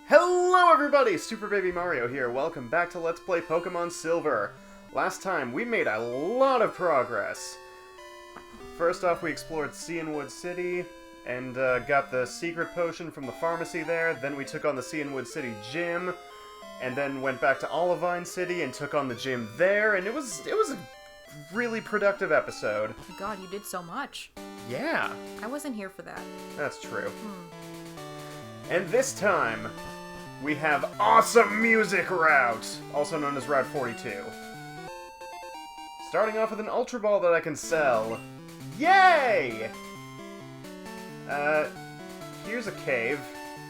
Hello everybody! Super Baby Mario here. Welcome back to Let's Play Pokemon Silver. Last time, we made a lot of progress. First off, we explored Cianwood City, and got the secret potion from the pharmacy there. Then we took on the Cianwood City gym, and then went back to Olivine City and took on the gym there, and it was a really productive episode. God, you did so much. Yeah. I wasn't here for that. That's true. And this time, we have Awesome Music Route, also known as Route 42. Starting off with an Ultra Ball that I can sell. Yay! Here's a cave.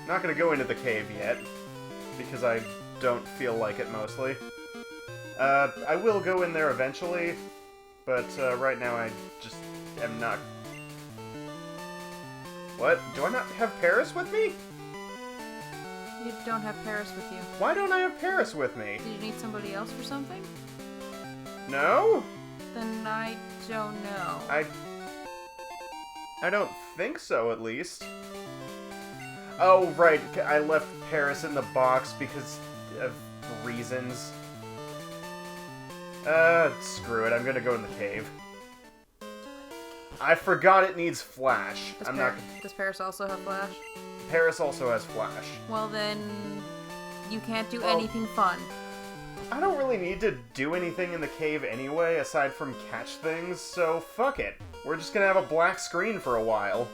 Not gonna go into the cave yet, because I don't feel like it mostly. I will go in there eventually, but right now I just am not... What? Do I not have Paris with me? You don't have Paris with you. Why don't I have Paris with me? Did you need somebody else for something? No? Then I don't know. I don't think so, at least. Oh, right. I left Paris in the box because of reasons. Screw it. I'm gonna go in the cave. I forgot it needs Flash. Does Paris also have Flash? Paris also has Flash. Well then, you can't do anything fun. I don't really need to do anything in the cave anyway, aside from catch things, so fuck it. We're just gonna have a black screen for a while.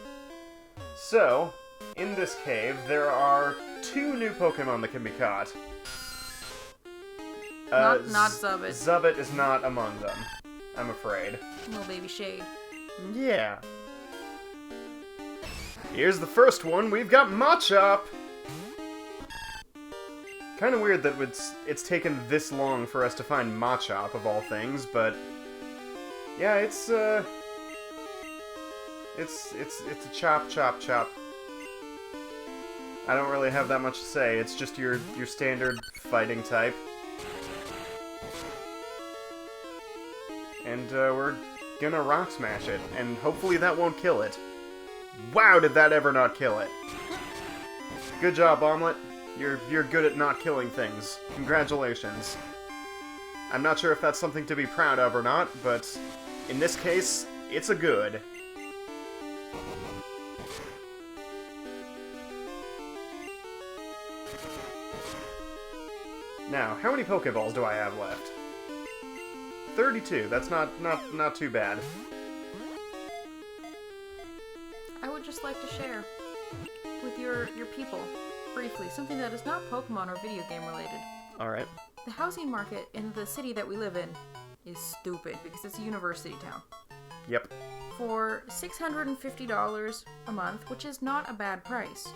So, in this cave, there are 2 new Pokemon that can be caught. Not Zubbit. Zubbit is not among them, I'm afraid. Little baby Shade. Yeah. Here's the first one. We've got Machop. Kind of weird that it's taken this long for us to find Machop of all things, but yeah, it's a chop. I don't really have that much to say. It's just your standard fighting type, and we're gonna Rock Smash it, and hopefully that won't kill it. Wow, did that ever not kill it? Good job, Omelette. You're good at not killing things. Congratulations. I'm not sure if that's something to be proud of or not, but in this case, it's a good. Now, how many Pokeballs do I have left? 32. That's not too bad. I would just like to share with your people, briefly, something that is not Pokemon or video game related. Alright. The housing market in the city that we live in is stupid because it's a university town. Yep. For $650 a month, which is not a bad price,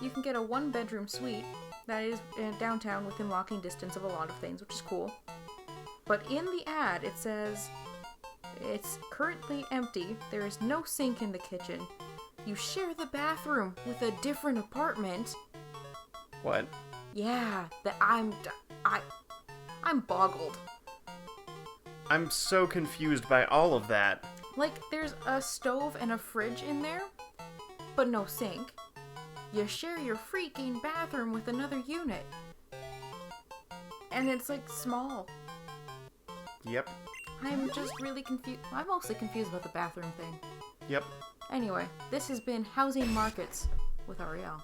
you can get a 1-bedroom suite that is downtown within walking distance of a lot of things, which is cool. But in the ad, it says, it's currently empty, there is no sink in the kitchen, you share the bathroom with a different apartment. What? Yeah, I'm boggled. I'm so confused by all of that. Like, there's a stove and a fridge in there, but no sink. You share your freaking bathroom with another unit. And it's, like, small. Yep. I'm just really confused. I'm mostly confused about the bathroom thing. Yep. Anyway, this has been Housing Markets with Ariel.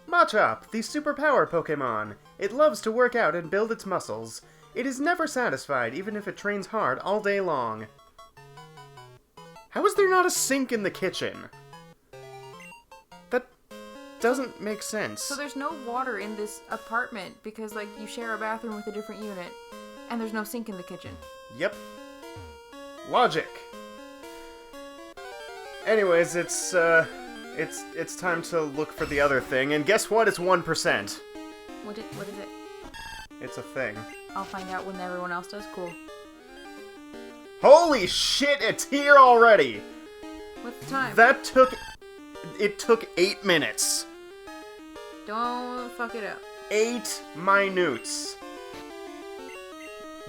Machop, the superpower Pokemon. It loves to work out and build its muscles. It is never satisfied, even if it trains hard all day long. How is there not a sink in the kitchen? That doesn't make sense. So there's no water in this apartment because, like, you share a bathroom with a different unit, and there's no sink in the kitchen. Yep. Logic. Anyways, it's time to look for the other thing, and guess what? It's 1%. What is it? It's a thing. I'll find out when everyone else does. Cool. Holy shit, it's here already! What's the time? It took 8 minutes. Don't fuck it up. 8 minutes.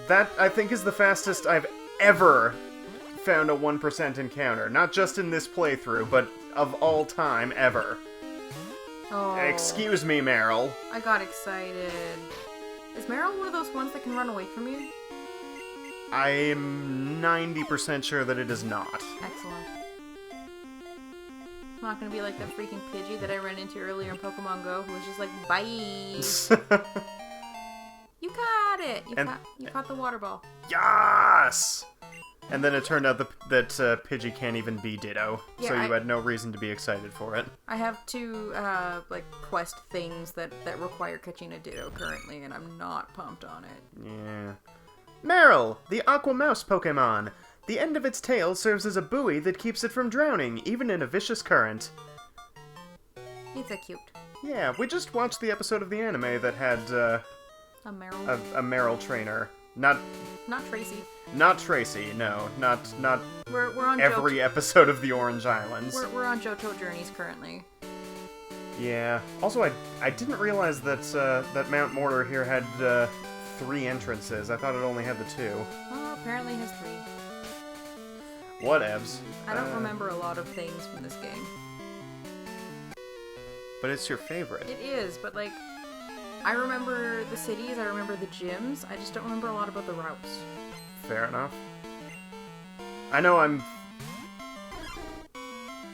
That, I think, is the fastest I've ever found a 1% encounter. Not just in this playthrough, but of all time, ever. Oh. Excuse me, Meryl. I got excited. Is Meryl one of those ones that can run away from you? I'm 90% sure that it is not. Excellent. It's not gonna be like that freaking Pidgey that I ran into earlier in Pokemon Go, who was just like, bye. You caught it. You caught the water ball. Yes! And then it turned out that Pidgey can't even be Ditto, Yeah, so you had no reason to be excited for it. I have two like quest things that require catching a Ditto currently, and I'm not pumped on it. Yeah. Meryl, the Aqua Mouse Pokemon. The end of its tail serves as a buoy that keeps it from drowning, even in a vicious current. It's a cute. Yeah, we just watched the episode of the anime that had A Meryl. a Meryl trainer. Not Tracy. Not Tracy, no. Not We're on every episode of the Orange Islands. We're on Johto journeys currently. Yeah. Also, I didn't realize that that Mount Mortar here had 3 entrances. I thought it only had the 2. Well, apparently it has 3. Whatevs. I don't remember a lot of things from this game. But it's your favorite. It is, but like, I remember the cities, I remember the gyms, I just don't remember a lot about the routes. Fair enough. I know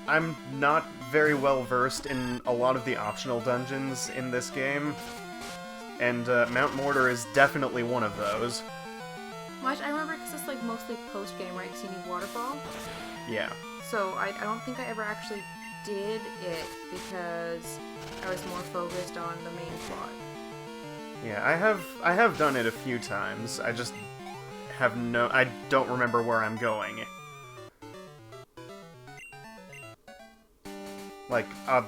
I'm not very well versed in a lot of the optional dungeons in this game, and Mount Mortar is definitely one of those. Much I remember because it's like mostly post-game, right? Because you need Waterfall. Yeah. So I don't think I ever actually did it because I was more focused on the main plot. Yeah, I have done it a few times. I just I don't remember where I'm going. Like I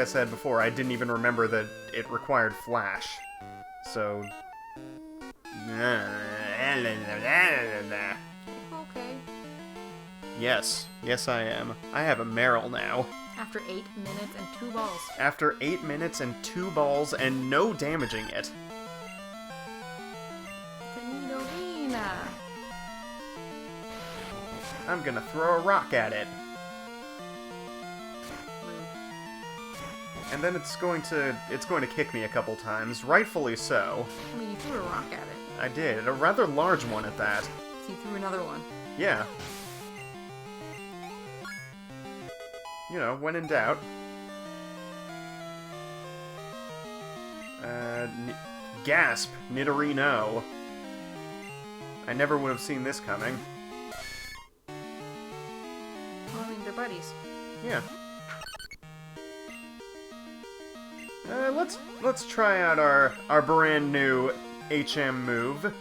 said before, I didn't even remember that it required Flash. So Okay. Yes I am. I have a Meryl now. After 8 minutes and 2 balls. After 8 minutes and 2 balls and no damaging it. Nidorina. I'm gonna throw a rock at it. And then it's going to kick me a couple times, rightfully so. I mean, you threw a rock at it. I did, a rather large one at that. So you threw another one. Yeah. You know, when in doubt. Gasp, Nidorino. I never would have seen this coming. Well, I mean, they're buddies. Yeah. Let's try out our brand new HM move.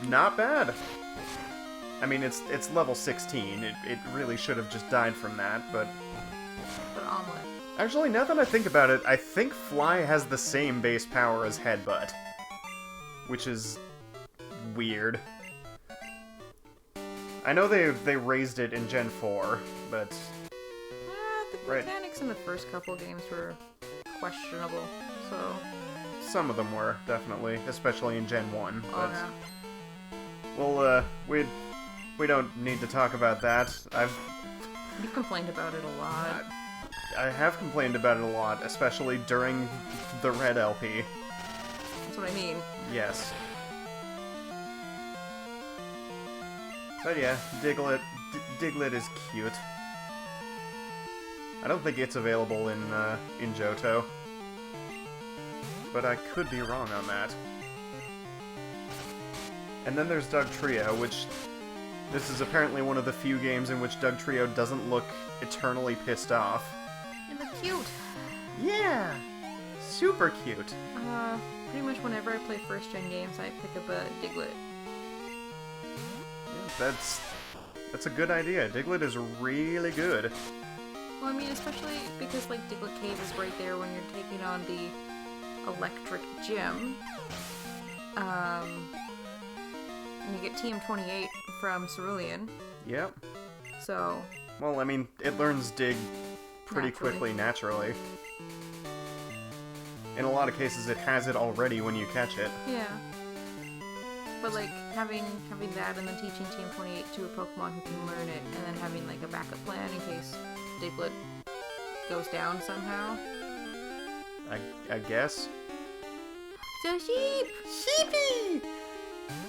Not bad. I mean, it's level 16. It really should have just died from that, but... But omelet. Actually, now that I think about it, I think Fly has the same base power as Headbutt. Which is... weird. I know they raised it in Gen 4, but... The mechanics in the first couple games were questionable, so... Some of them were, definitely, especially in Gen 1, but... Oh, yeah. Well, we don't need to talk about that. You've complained about it a lot. I have complained about it a lot, especially during the Red LP. That's what I mean. Yes. But yeah, Diglett is cute. I don't think it's available in Johto. But I could be wrong on that. And then there's Dugtrio, which... This is apparently one of the few games in which Dugtrio doesn't look eternally pissed off. And they're cute! Yeah! Super cute! Pretty much whenever I play first-gen games, I pick up a Diglett. Yeah, that's a good idea. Diglett is really good. Well, I mean, especially because, like, Diglett Cave is right there when you're taking on the electric gym. And you get TM28 from Cerulean. Yep. So... Well, I mean, it learns Dig pretty quickly, naturally. In a lot of cases, it has it already when you catch it. Yeah. But like having that and then teaching Team 28 to a Pokemon who can learn it, and then having like a backup plan in case Diglett goes down somehow. I guess. So sheep! Sheepy!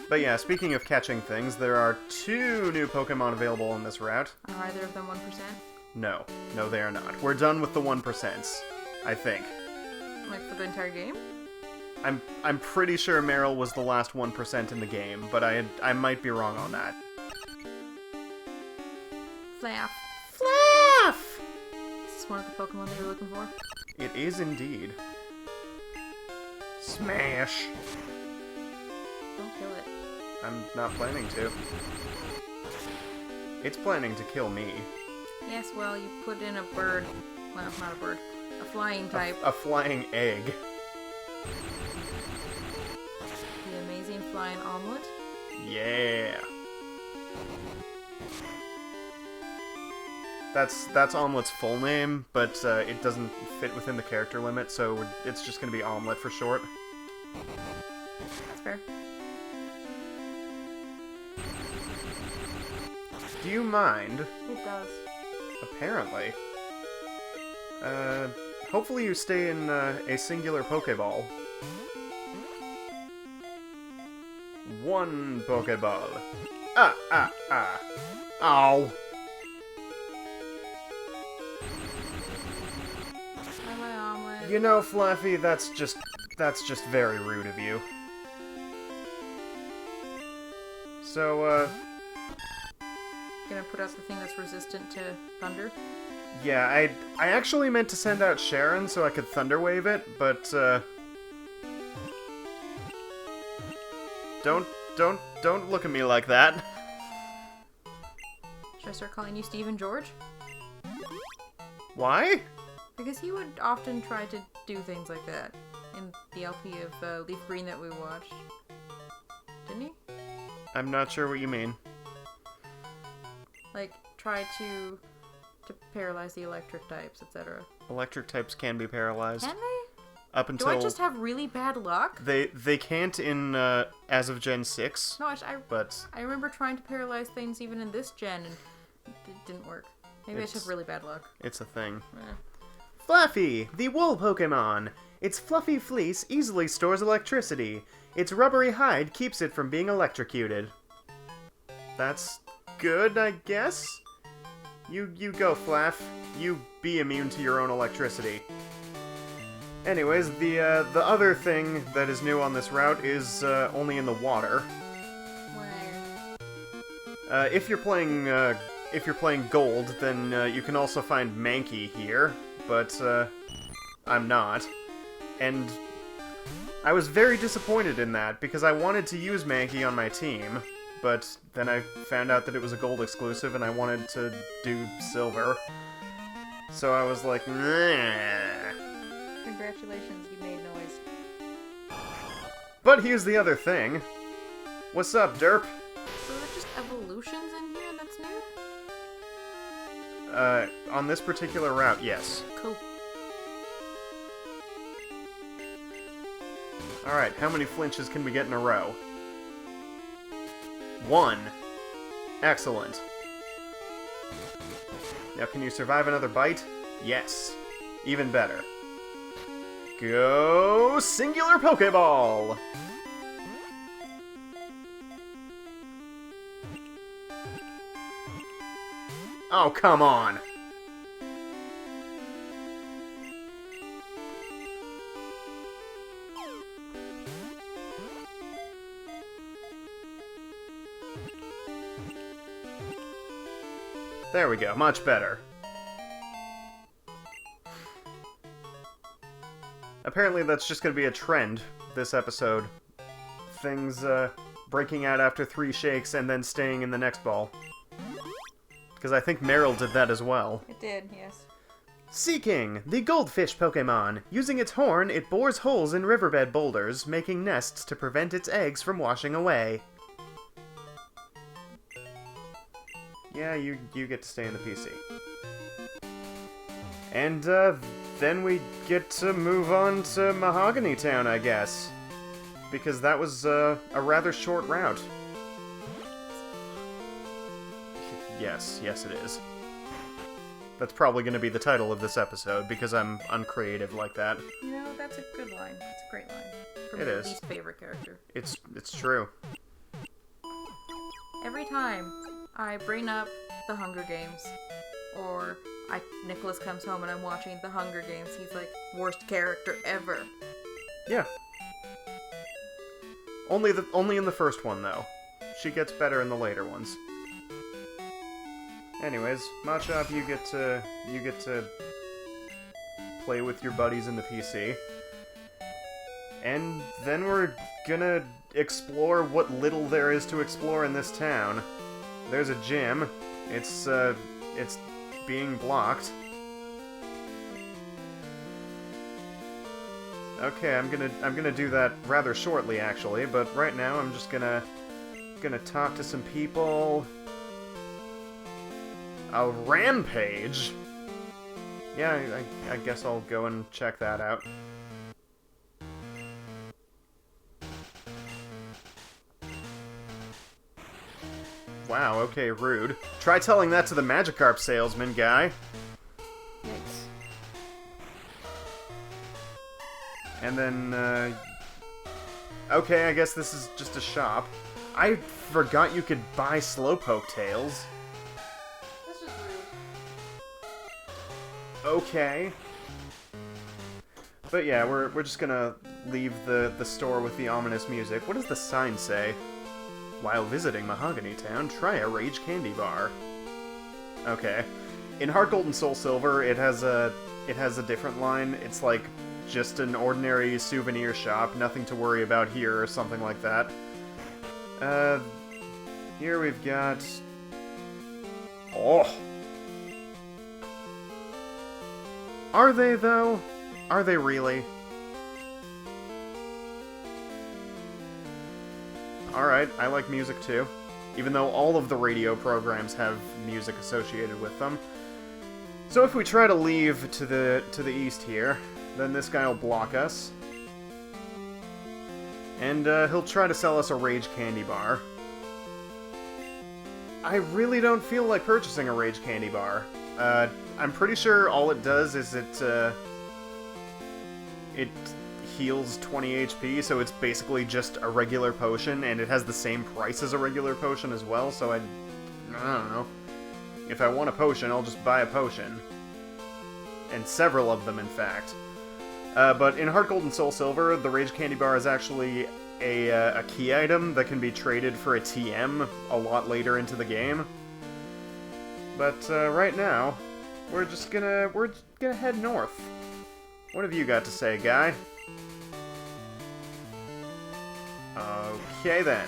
But yeah, speaking of catching things, there are 2 new Pokemon available on this route. Are either of them 1%? No. No, they are not. We're done with the 1%, I think. Like for the entire game? I'm pretty sure Meryl was the last 1% in the game, but I might be wrong on that. Flaff. Flaff! Is this one of the Pokemon they were looking for? It is indeed. Smash! Don't kill it. I'm not planning to. It's planning to kill me. Yes, well, you put in a bird. Well, not a bird. A flying type. A flying egg. The amazing flying omelet. Yeah. That's Omelet's full name, but it doesn't fit within the character limit, so it's just gonna be Omelet for short. That's fair. Do you mind? It does. Apparently. Hopefully you stay in a singular Pokeball. 1 Pokeball. Ah. Ow. My omelet. You know, Fluffy, that's just very rude of you. So, Gonna put out the thing that's resistant to thunder. yeah, I actually meant to send out Sharon so I could Thunder Wave it, but, Don't look at me like that. Should I start calling you Stephen George? Why? Because he would often try to do things like that in the LP of Leaf Green that we watched. Didn't he? I'm not sure what you mean. Like, try to paralyze the electric types, etc. Electric types can be paralyzed. Can they? Up Do until... I just have really bad luck? They can't in, as of Gen 6, No, but... I remember trying to paralyze things even in this gen, and it didn't work. Maybe I just have really bad luck. It's a thing. Eh. Fluffy, the wool Pokemon. Its fluffy fleece easily stores electricity. Its rubbery hide keeps it from being electrocuted. That's good, I guess? You go, Flaff. You be immune to your own electricity. Anyways, the other thing that is new on this route is only in the water. Where? If you're playing Gold, then you can also find Mankey here, but I'm not. And I was very disappointed in that, because I wanted to use Mankey on my team, but then I found out that it was a Gold exclusive and I wanted to do Silver. So I was like, nah. Congratulations, you made noise. But here's the other thing. What's up, Derp? So are there just evolutions in here that's new? On this particular route, yes. Cool. Alright, how many flinches can we get in a row? 1. Excellent. Now, can you survive another bite? Yes. Even better. Go singular Pokeball! Oh, come on! There we go, much better. Apparently that's just gonna be a trend this episode. Things, breaking out after 3 shakes and then staying in the next ball. Because I think Meryl did that as well. It did, yes. Seeking, the goldfish Pokemon. Using its horn, it bores holes in riverbed boulders, making nests to prevent its eggs from washing away. Yeah, you get to stay in the PC. And, then we get to move on to Mahogany Town, I guess. because that was a rather short route. Yes, yes it is. That's probably going to be the title of this episode, because I'm uncreative like that. You know, that's a good line. That's a great line. For It my is. least favorite character. It's true. Every time I bring up the Hunger Games, or Nicholas comes home and I'm watching the Hunger Games, he's like, worst character ever. Yeah. Only in the first one, though. She gets better in the later ones. Anyways, Machop, you get to play with your buddies in the PC. And then we're gonna explore what little there is to explore in this town. There's a gym. It's being blocked. Okay, I'm gonna do that rather shortly, actually, but right now I'm just gonna talk to some people. A rampage? Yeah, I guess I'll go and check that out. Wow, okay, rude. Try telling that to the Magikarp salesman guy. Yikes. And then, okay, I guess this is just a shop. I forgot you could buy Slowpoke tails. That's just rude. Okay. But yeah, we're just gonna leave the store with the ominous music. What does the sign say? While visiting Mahogany Town, try a Rage Candy Bar. Okay. In Heart Gold and Soul Silver, it has a different line. It's like just an ordinary souvenir shop, nothing to worry about here, or something like that. Here we've got... Oh! Are they, though? Are they really? Alright, I like music too. Even though all of the radio programs have music associated with them. So if we try to leave to the east here, then this guy will block us. And he'll try to sell us a Rage Candy Bar. I really don't feel like purchasing a Rage Candy Bar. I'm pretty sure all it does is it heals 20 HP, so it's basically just a regular potion, and it has the same price as a regular potion as well, so I don't know. If I want a potion, I'll just buy a potion. And several of them, in fact. But in Heart Gold and Soul Silver, the Rage Candy Bar is actually a key item that can be traded for a TM a lot later into the game. But right now, we're gonna head north. What have you got to say, guy? Okay then.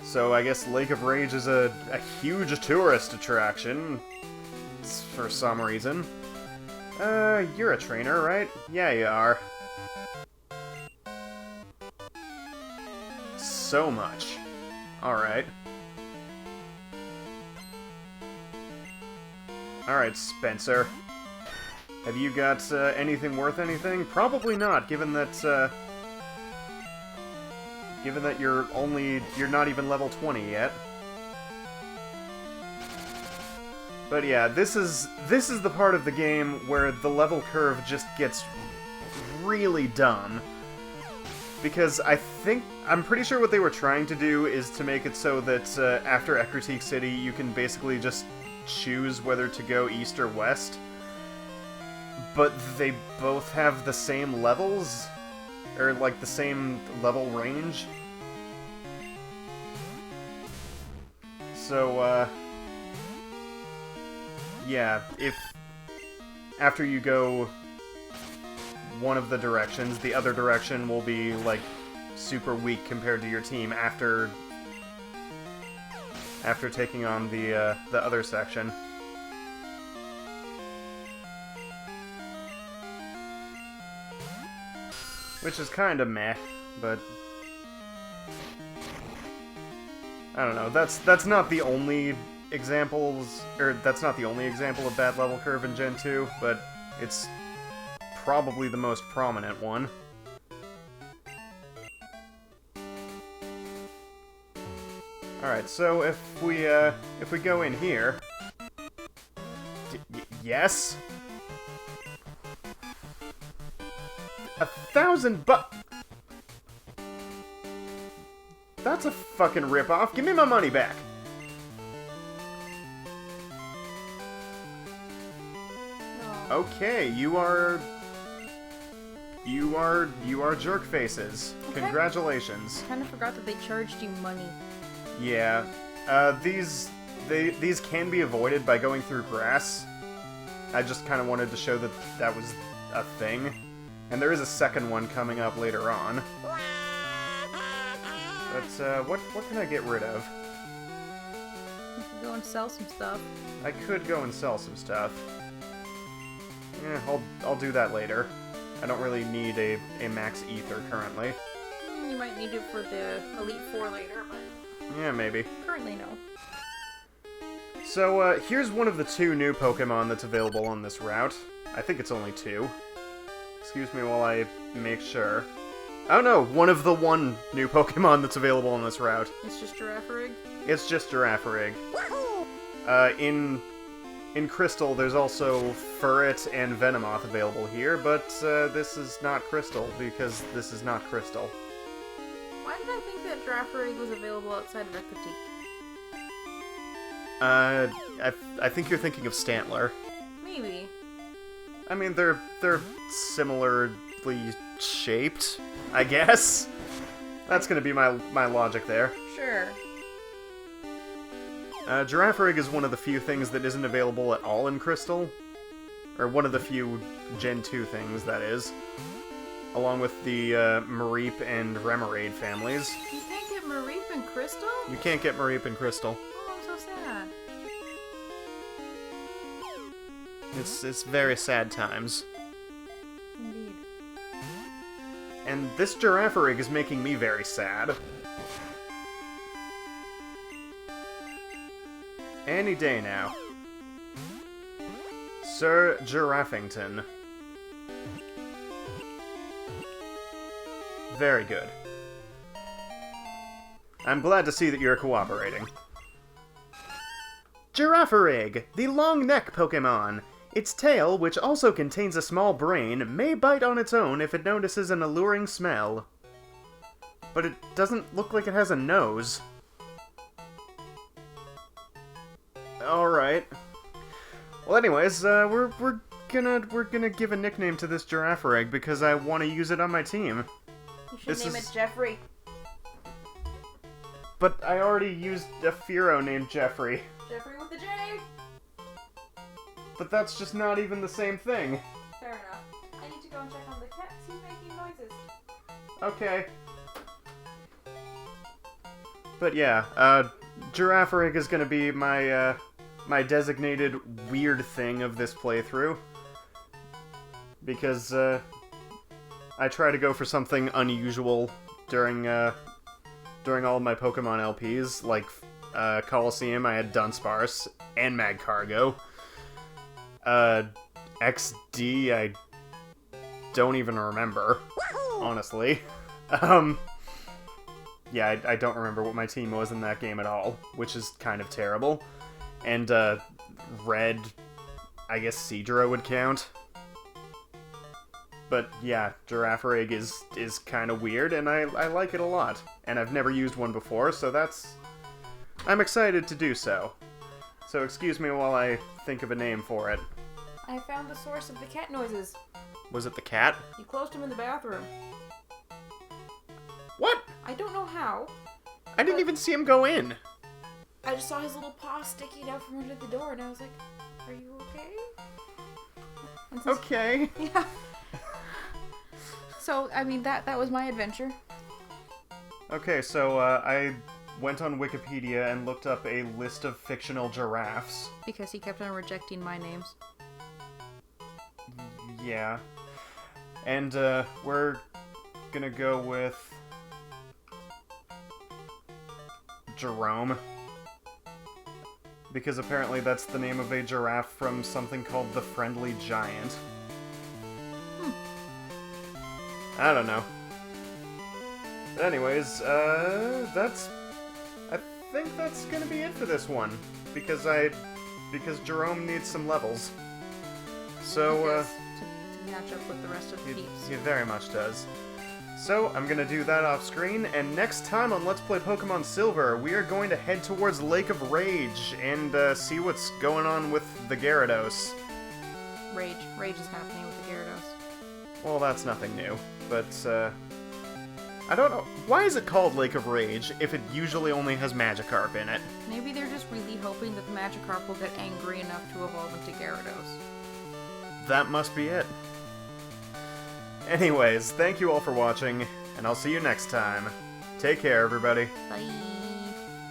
So I guess Lake of Rage is a huge tourist attraction for some reason. You're a trainer, right? Yeah, you are. So much. Alright. Alright, Spencer. Have you got anything worth anything? Probably not, given that you're not even level 20 yet. But yeah, this is the part of the game where the level curve just gets really dumb. Because I'm pretty sure what they were trying to do is to make it so that after Ecruteak City you can basically just choose whether to go east or west. But they both have the same levels? Or, like, the same level range? So, yeah, if after you go one of the directions, the other direction will be, like, super weak compared to your team after taking on the other section. Which is kind of meh, but I don't know. That's not the only examples, or that's not the only example of bad level curve in Gen 2, but it's probably the most prominent one. Alright, so if we go in here... yes? 1,000 bucks! That's a fucking ripoff. Give me my money back. Okay, you are jerk faces. Okay. Congratulations. I kind of forgot that they charged you money. Yeah. These can be avoided by going through grass. I just kind of wanted to show that that was a thing. And there is a second one coming up later on. But, what can I get rid of? You can go and sell some stuff. I could go and sell some stuff. Yeah, I'll do that later. I don't really need a max ether currently. You might need it for the Elite Four later, but... yeah, maybe. Currently, no. So, here's one of the 2 new Pokemon that's available on this route. I think it's only 2. Excuse me while I make sure. Oh no, one of the 1 new Pokemon that's available on this route. It's just Girafarig? It's just Girafarig. In Crystal, there's also Furret and Venomoth available here, but this is not Crystal, because this is not Crystal. Why did I think that Girafarig was available outside of Ecruteak? I think you're thinking of Stantler. Maybe. I mean, they're similarly shaped, I guess. That's gonna be my logic there. Sure. Girafarig is one of the few things that isn't available at all in Crystal. Or one of the few Gen 2 things, that is. Along with the Mareep and Remoraid families. You can't get Mareep in Crystal? You can't get Mareep in Crystal. Oh, I'm so sad. It's very sad times. Indeed. And this Girafarig is making me very sad. Any day now. Sir Giraffington. Very good. I'm glad to see that you're cooperating. Girafarig, the long neck Pokemon. Its tail, which also contains a small brain, may bite on its own if it notices an alluring smell. But it doesn't look like it has a nose. Alright. Well, anyways, we're gonna give a nickname to this Girafarig because I want to use it on my team. You should name it Jeffrey. But I already used a Fearow named Jeffrey. Jeffrey with the J! But that's just not even the same thing. Fair enough. I need to go and check on the cat. He's making noises. Okay. But yeah, Girafarig is gonna be my, my designated weird thing of this playthrough. Because, I try to go for something unusual during all of my Pokemon LPs. Like, Coliseum, I had Dunsparce and Magcargo. XD, I don't even remember, honestly. Yeah, I don't remember what my team was in that game at all, which is kind of terrible. And, Red, I guess Seadra would count. But yeah, Girafarig is kind of weird, and I like it a lot. And I've never used one before, so I'm excited to do so. So excuse me while I think of a name for it. I found the source of the cat noises. Was it the cat? You closed him in the bathroom. What? I don't know how. I didn't even see him go in. I just saw his little paw sticking out from under the door, and I was like, are you okay? Okay. Yeah. So, I mean, that was my adventure. Okay, so, I went on Wikipedia and looked up a list of fictional giraffes. Because he kept on rejecting my names. Yeah. And, we're gonna go with Jerome. Because apparently that's the name of a giraffe from something called the Friendly Giant. I don't know. But anyways, I think that's gonna be it for this one. Because Jerome needs some levels. So, to match up with the rest of the peeps. he very much does. So, I'm gonna do that off screen, and next time on Let's Play Pokemon Silver, we are going to head towards Lake of Rage and see what's going on with the Gyarados. Rage is happening with the Gyarados. Well, that's nothing new, but, I don't know. Why is it called Lake of Rage if it usually only has Magikarp in it? Maybe they're just really hoping that the Magikarp will get angry enough to evolve into Gyarados. That must be it. Anyways, thank you all for watching, and I'll see you next time. Take care, everybody. Bye.